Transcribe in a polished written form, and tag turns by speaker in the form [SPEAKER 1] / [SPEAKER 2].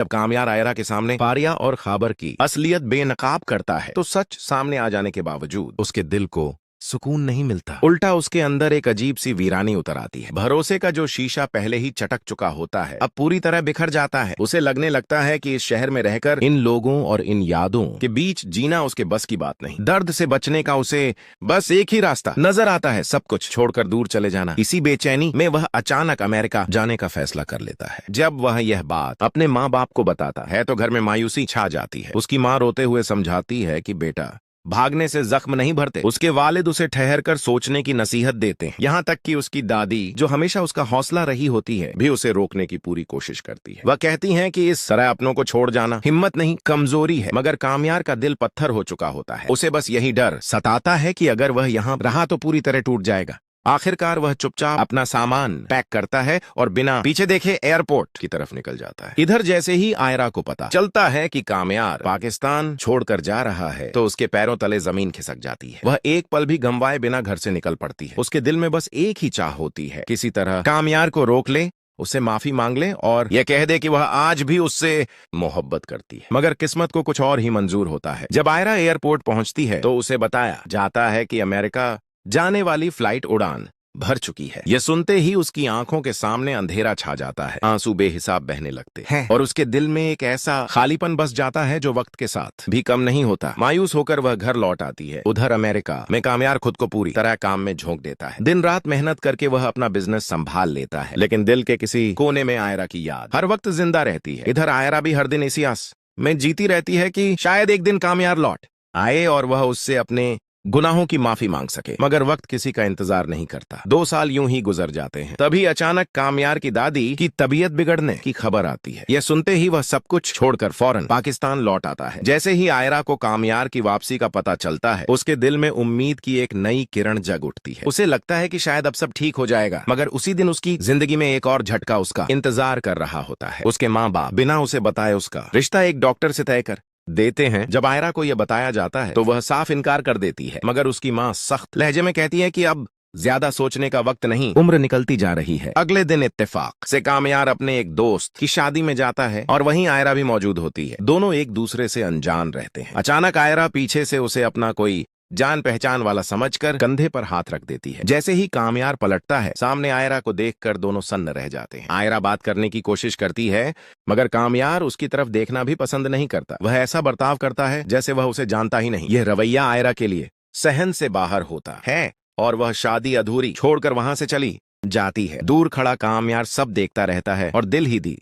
[SPEAKER 1] जब कामयार आयरा के सामने पारिया और खाबर की असलियत बेनकाब करता है तो सच सामने आ जाने के बावजूद उसके दिल को सुकून नहीं मिलता। उल्टा उसके अंदर एक अजीब सी वीरानी उतर आती है। भरोसे का जो शीशा पहले ही चटक चुका होता है अब पूरी तरह बिखर जाता है। उसे लगने लगता है कि इस शहर में रहकर इन लोगों और इन यादों के बीच जीना उसके बस की बात नहीं। दर्द से बचने का उसे बस एक ही रास्ता नजर आता है, सब कुछ छोड़कर दूर चले जाना। इसी बेचैनी में वह अचानक अमेरिका जाने का फैसला कर लेता है। जब वह यह बात अपने माँ बाप को बताता है तो घर में मायूसी छा जाती है। उसकी माँ रोते हुए समझाती है कि बेटा, भागने से जख्म नहीं भरते। उसके वालिद उसे ठहर कर सोचने की नसीहत देते हैं। यहाँ तक कि उसकी दादी, जो हमेशा उसका हौसला रही होती है, भी उसे रोकने की पूरी कोशिश करती है। वह कहती हैं कि इस तरह अपनों को छोड़ जाना हिम्मत नहीं, कमजोरी है। मगर कामयार का दिल पत्थर हो चुका होता है। उसे बस यही डर सताता है कि अगर वह यहाँ रहा तो पूरी तरह टूट जाएगा। आखिरकार वह चुपचाप अपना सामान पैक करता है और बिना पीछे देखे एयरपोर्ट की तरफ निकल जाता है। इधर जैसे ही आयरा को पता चलता है कि कामयार पाकिस्तान छोड़कर जा रहा है तो उसके पैरों तले जमीन खिसक जाती है। वह एक पल भी गंवाए बिना घर से निकल पड़ती है। उसके दिल में बस एक ही चाह होती है, किसी तरह कामयार को रोक ले, उससे माफी मांग ले और यह कह दे कि वह आज भी उससे मोहब्बत करती है। मगर किस्मत को कुछ और ही मंजूर होता है। जब आयरा एयरपोर्ट पहुंचती है तो उसे बताया जाता है कि अमेरिका जाने वाली फ्लाइट उड़ान भर चुकी है। यह सुनते ही उसकी आंखों के सामने अंधेरा छा जाता है, आंसू बेहिसाब बहने लगते हैं और उसके दिल में एक ऐसा खालीपन बस जाता है जो वक्त के साथ भी कम नहीं होता। मायूस होकर वह घर लौट आती है। उधर अमेरिका में कामयार खुद को पूरी तरह काम में झोंक देता है। दिन रात मेहनत करके वह अपना बिजनेस संभाल लेता है, लेकिन दिल के किसी कोने में आयरा की याद हर वक्त जिंदा रहती है। इधर आयरा भी हर दिन इसी आस में जीती रहती है कि शायद एक दिन कामयार लौट आए और वह उससे अपने गुनाहों की माफी मांग सके। मगर वक्त किसी का इंतजार नहीं करता। 2 साल यूं ही गुजर जाते हैं। तभी अचानक कामयार की दादी की तबीयत बिगड़ने की खबर आती है। यह सुनते ही वह सब कुछ छोड़कर फौरन पाकिस्तान लौट आता है। जैसे ही आयरा को कामयार की वापसी का पता चलता है उसके दिल में उम्मीद की एक नई किरण जग उठती है। उसे लगता है कि शायद अब सब ठीक हो जाएगा। मगर उसी दिन उसकी जिंदगी में एक और झटका उसका इंतजार कर रहा होता है। उसके माँ बाप बिना उसे बताए उसका रिश्ता एक डॉक्टर से तय कर देते हैं। जब आयरा को यह बताया जाता है तो वह साफ इनकार कर देती है। मगर उसकी माँ सख्त लहजे में कहती है कि अब ज्यादा सोचने का वक्त नहीं, उम्र निकलती जा रही है। अगले दिन इत्तेफाक से कामयार अपने एक दोस्त की शादी में जाता है और वहीं आयरा भी मौजूद होती है। दोनों एक दूसरे से अनजान रहते हैं। अचानक आयरा पीछे से उसे अपना कोई जान पहचान वाला समझकर कंधे पर हाथ रख देती है। जैसे ही कामयार पलटता है सामने आयरा को देखकर दोनों सन्न रह जाते हैं। आयरा बात करने की कोशिश करती है मगर कामयार उसकी तरफ देखना भी पसंद नहीं करता। वह ऐसा बर्ताव करता है जैसे वह उसे जानता ही नहीं। यह रवैया आयरा के लिए सहन से बाहर होता है और वह शादी अधूरी छोड़कर वहां से चली जाती है। दूर खड़ा कामयार सब देखता रहता है और दिल ही दिल